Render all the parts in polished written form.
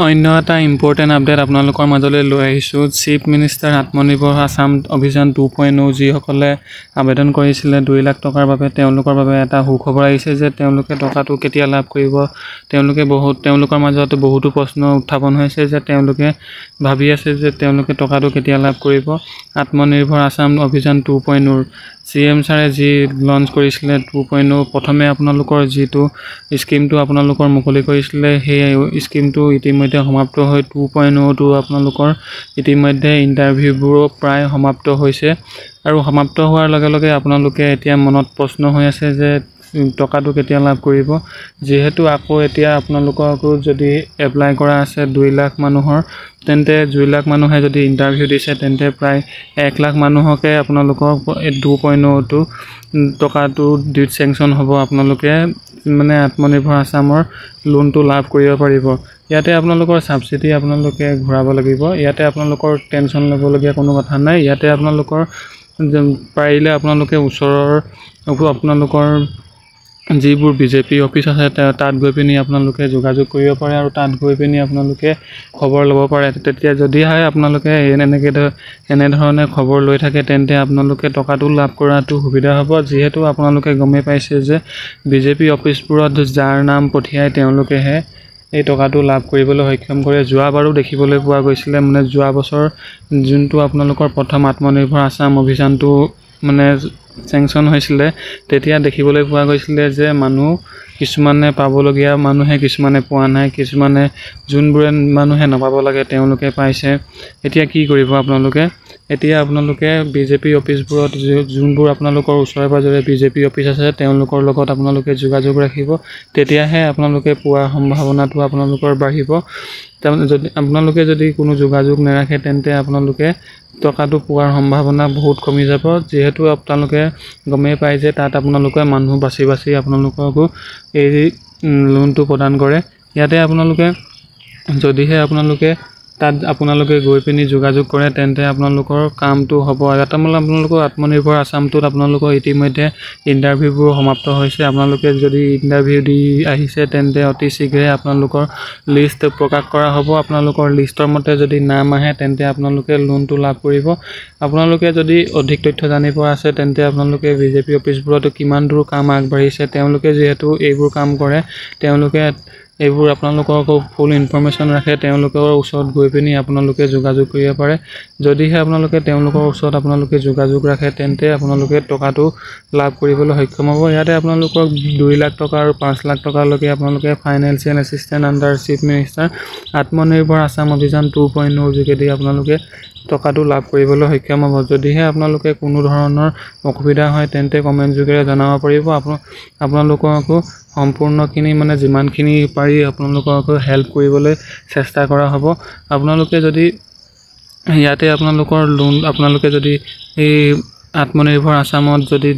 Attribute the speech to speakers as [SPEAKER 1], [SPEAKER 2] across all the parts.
[SPEAKER 1] অন্য এটা important update আপোনালোকৰ মাজলৈ লৈ আহিছোঁ। চিফ মিনিষ্টাৰ আত্মনিৰ্ভৰ আসাম অভিযান 2.0 যিসকলে আবেদন কৰিছিলে 2 লাখ টকাৰ বাবে তেওঁলোকৰ বাবে এটা সুখবৰ আহিছে যে তেওঁলোকে টকাটো কেতিয়া লাভ কৰিব। তেওঁলোকৰ মাজত বহুতো প্ৰশ্ন উত্থাপন হৈছে যে তেওঁলোকে ভাবি আছে যে তেওঁলোকে টকাটো কেতিয়া লাভ কৰিব। আত্মনিৰ্ভৰ আসাম অভিযান 2.0 CM ছাৰে যি লঞ্চ কৰিছিলে 2.0 প্ৰথমে আপোনালোকৰ যিটো স্কিমটো আপোনালোকৰ মুকলি কৰিছিলে সেই স্কিমটো ইতিমধ্যে সমাপ্ত হৈ 2.0টো আপোনালোকৰ ইতিমধ্যে ইণ্টাৰভিউবোৰো প্ৰায় সমাপ্ত হৈছে আৰু সমাপ্ত হোৱাৰ লগে লগে আপোনালোকে এতিয়া মনত প্ৰশ্ন হৈ আছে যে টকাটো কেতিয়া লাভ কৰিব। যেহেতু আকৌ এতিয়া আপোনালোককো যদি এপ্লাই কৰা আছে 2 লাখ মানুহৰ তেন্তে 2 লাখ মানুহে যদি ইণ্টাৰভিউ দিছে তেন্তে প্ৰায় 1 লাখ মানুহকে আপোনালোকক 2.0টো টকাটো চেংচন হ'ব। আপোনালোকে মানে আত্মনিৰ্ভৰ আসামৰ লোনটো লাভ কৰিব পাৰিব। ইয়াতে আপোনালোকৰ সাবসিডি আপোনালোকে ঘূৰাব লাগিব। ইয়াতে আপোনালোকৰ টেনচন ল'বলগীয়া কোনো কথা নাই। ইয়াতে আপোনালোকৰ পাৰিলে আপোনালোকে ওচৰৰ আপোনালোকৰ যিবোৰ বিজেপি অফিচ আছে তাত গৈ পিনি আপোনালোকে যোগাযোগ কৰিব পাৰে আৰু তাত গৈ পিনি আপোনালোকে খবৰ ল'ব পাৰে। তেতিয়া যদি হয় আপোনালোকে এনেধৰণে খবৰ লৈ থাকে তেন্তে আপোনালোকে টকাটো লাভ কৰাটো সুবিধা হ'ব। যিহেতু আপোনালোকে গমেই পাইছে যে বিজেপি অফিচবোৰত যাৰ নাম পঠিয়াই তেওঁলোকেহে এই টকাটো লাভ কৰিবলৈ সক্ষম কৰে। যোৱাবাৰো দেখিবলৈ পোৱা গৈছিলে মানে যোৱা বছৰ যোনটো আপোনালোকৰ প্ৰথম আত্মনিৰ্ভৰ আসাম অভিযানটো মানে চেংচন হৈছিলে তেতিয়া দেখিবলৈ পোৱা গৈছিলে যে মানুহ কিছুমানে পাবলগীয়া মানুহে কিছুমানে পোৱা নাই, কিছুমানে যোনবোৰে মানুহে নাপাব লাগে তেওঁলোকে পাইছে। এতিয়া কি কৰিব আপোনালোকে? এতিয়া আপোনালোকে বিজেপি অফিচবোৰত যোনবোৰ আপোনালোকৰ ওচৰে পাজৰে বিজেপি অফিচ আছে তেওঁলোকৰ লগত আপোনালোকে যোগাযোগ ৰাখিব। তেতিয়াহে আপোনালোকে পোৱাৰ সম্ভাৱনাটো আপোনালোকৰ বাঢ়িব। আপোনালোকে যদি কোনো যোগাযোগ নাৰাখে তেন্তে আপোনালোকে টকাটো পোৱাৰ সম্ভাৱনা বহুত কমি যাব। যিহেতু আপোনালোকে গমেই পায় যে তাত আপোনালোকে মানুহ বাছি বাছি আপোনালোককো এই লোনটো প্ৰদান কৰে। ইয়াতে আপোনালোকে যদিহে তাত আপোনালোকে গৈ পিনি যোগাযোগ কৰে তেন্তে আপোনালোকৰ কামটো হ'ব। এটা আপোনালোকৰ আত্মনিৰ্ভৰ আসামটোত আপোনালোকৰ ইতিমধ্যে ইণ্টাৰভিউবোৰ সমাপ্ত হৈছে। আপোনালোকে যদি ইণ্টাৰভিউ দি আহিছে তেন্তে অতি শীঘ্ৰে আপোনালোকৰ লিষ্ট প্ৰকাশ কৰা হ'ব। আপোনালোকৰ লিষ্টৰ মতে যদি নাম আহে তেন্তে আপোনালোকে লোনটো লাভ কৰিব। আপোনালোকে যদি অধিক তথ্য জানিব আছে তেন্তে আপোনালোকে বিজেপি অফিচবোৰতো কিমান দূৰ কাম আগবাঢ়িছে তেওঁলোকে যিহেতু এইবোৰ কাম কৰে তেওঁলোকে এইবোৰ আপোনালোকক ফুল ইনফৰমেশ্যন ৰাখে। তেওঁলোকৰ ওচৰত গৈ পিনি আপোনালোকে যোগাযোগ কৰিব পাৰে। যদিহে আপোনালোকে তেওঁলোকৰ ওচৰত আপোনালোকে যোগাযোগ ৰাখে তেন্তে আপোনালোকে টকাটো লাভ কৰিবলৈ সক্ষম হ'ব। ইয়াতে আপোনালোকক 2 লাখ টকা আৰু 5 লাখ টকালৈকে আপোনালোকে financial assistant under chief minister আত্মনিৰ্ভৰ আসাম অভিযান 2.0 যোগেদি আপোনালোকে টকাটো লাভ কৰিবলৈ সক্ষম হ'ব। যদিহে আপোনালোকে কোনো ধৰণৰ অসুবিধা হয় তেন্তে কমেণ্ট যোগেৰে জনাব পাৰিব। আপোনালোককো সম্পূৰ্ণখিনি মানে যিমানখিনি পাৰি আপোনালোককো হেল্প কৰিবলৈ চেষ্টা কৰা হ'ব। আপোনালোকে যদি ইয়াতে আপোনালোকৰ লোন আপোনালোকে যদি এই আত্মনিৰ্ভৰ আসামত যদি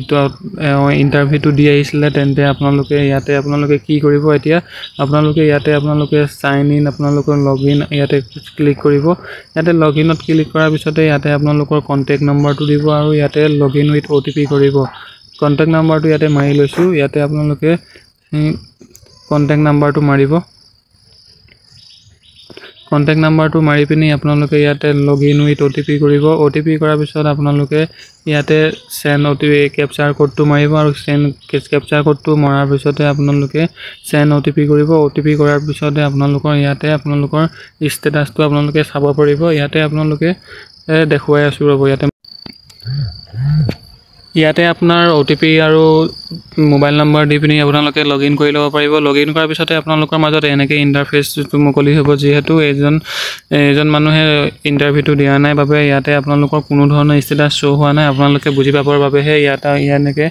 [SPEAKER 1] ইণ্টাৰভিউটো দি আহিছিলে তেন্তে আপোনালোকে কি কৰিব? এতিয়া আপোনালোকে চাইন ইন আপোনালোকৰ লগইন ইয়াতে ক্লিক কৰিব। ইয়াতে লগইনত ক্লিক কৰাৰ পিছতে ইয়াতে আপোনালোকৰ কণ্টেক্ট নম্বৰটো দিব আৰু ইয়াতে লগইন উইথ OTP কৰিব। কণ্টেক্ট নম্বৰটো ইয়াতে মাৰি লৈছোঁ। ইয়াতে আপোনালোকে কণ্টেক্ট নম্বৰটো মাৰিব। কণ্টেক্ট নম্বৰটো মাৰি পিনি আপোনালোকে ইয়াতে লগইন উইথ OTP কৰিব। OTP কৰাৰ পিছত আপোনালোকে ইয়াতে চেণ্ড OTP কেপচাৰ কোডটো মাৰিব আৰু কেপচাৰ কোডটো মৰাৰ পিছতে আপোনালোকে চেণ্ড OTP কৰিব। OTP কৰাৰ পিছতে আপোনালোকৰ ষ্টেটাছটো আপোনালোকে চাব পাৰিব। ইয়াতে আপোনালোকে দেখুৱাই আছোঁ ৰ'ব। ইয়াতে আপোনাৰ OTP আৰু মোবাইল নম্বৰ দি পিনি আপোনালোকে লগইন কৰি ল'ব পাৰিব। লগইন কৰাৰ পিছতে আপোনালোকৰ মাজত এনেকৈ ইণ্টাৰফেচটো মুকলি হ'ব। যিহেতু এজন মানুহে ইণ্টাৰভিউটো দিয়া নাই বাবে ইয়াতে আপোনালোকৰ কোনো ধৰণৰ ষ্টেটাছ শ্ব' হোৱা নাই। আপোনালোকে বুজি পাবৰ বাবেহে এনেকৈ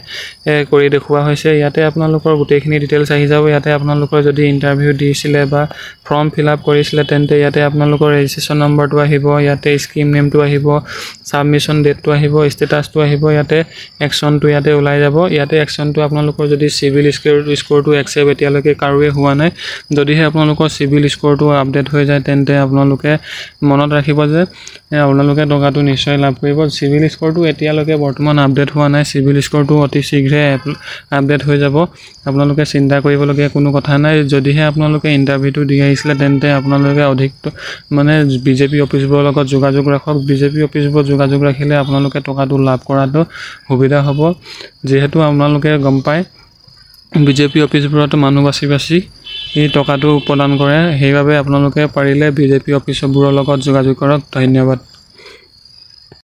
[SPEAKER 1] কৰি দেখুওৱা হৈছে। ইয়াতে আপোনালোকৰ গোটেইখিনি ডিটেইলছ আহি যাব। ইয়াতে আপোনালোকৰ যদি ইণ্টাৰভিউ দিছিলে বা ফৰ্ম ফিল আপ কৰিছিলে তেন্তে ইয়াতে আপোনালোকৰ ৰেজিষ্ট্ৰেশ্যন নম্বৰটো আহিব, ইয়াতে স্কিম নেমটো আহিব, ছাবমিশ্যন ডেটটো আহিব, ষ্টেটাছটো আহিব। ইয়াতে একশ্যনটো ইয়াতে ওলাই যাব ইয়াতে একশ্যনটো আপোনালোকৰ যদি সিভিল স্কোৰটো একচেপ্ট এতিয়ালৈকে কাৰোৱে হোৱা নাই যদিহে আপোনালোকৰ সিভিল স্কোৰটো আপডেট হৈ যায় তেন্তে আপোনালোকে মনত ৰাখিব যে আপোনালোকে টকাটো নিশ্চয় লাভ কৰিব সিভিল স্কোৰটো এতিয়ালৈকে বৰ্তমান আপডেট হোৱা নাই সিভিল স্কোৰটো অতি শীঘ্ৰে আপডেট হৈ যাব আপোনালোকে চিন্তা কৰিবলগীয়া কোনো কথা নাই যদিহে আপোনালোকে ইন্টাৰভিউটো দি আহিছিলে তেন্তে আপোনালোকে অধিক মানে বিজেপি অফিচবোৰৰ লগত যোগাযোগ ৰাখক বিজেপি অফিচবোৰত যোগাযোগ ৰাখিলে আপোনালোকে টকাটো লাভ কৰাটো সুবিধা হ'ব যেহেতু আপোনালোকে গম পায় বিজেপি অফিচবোৰত মানুহ বাছি এই টকাটো প্ৰদান কৰে সেইবাবে আপোনালোকে পাৰিলে বিজেপি অফিচবোৰৰ লগত যোগাযোগ কৰক ধন্যবাদ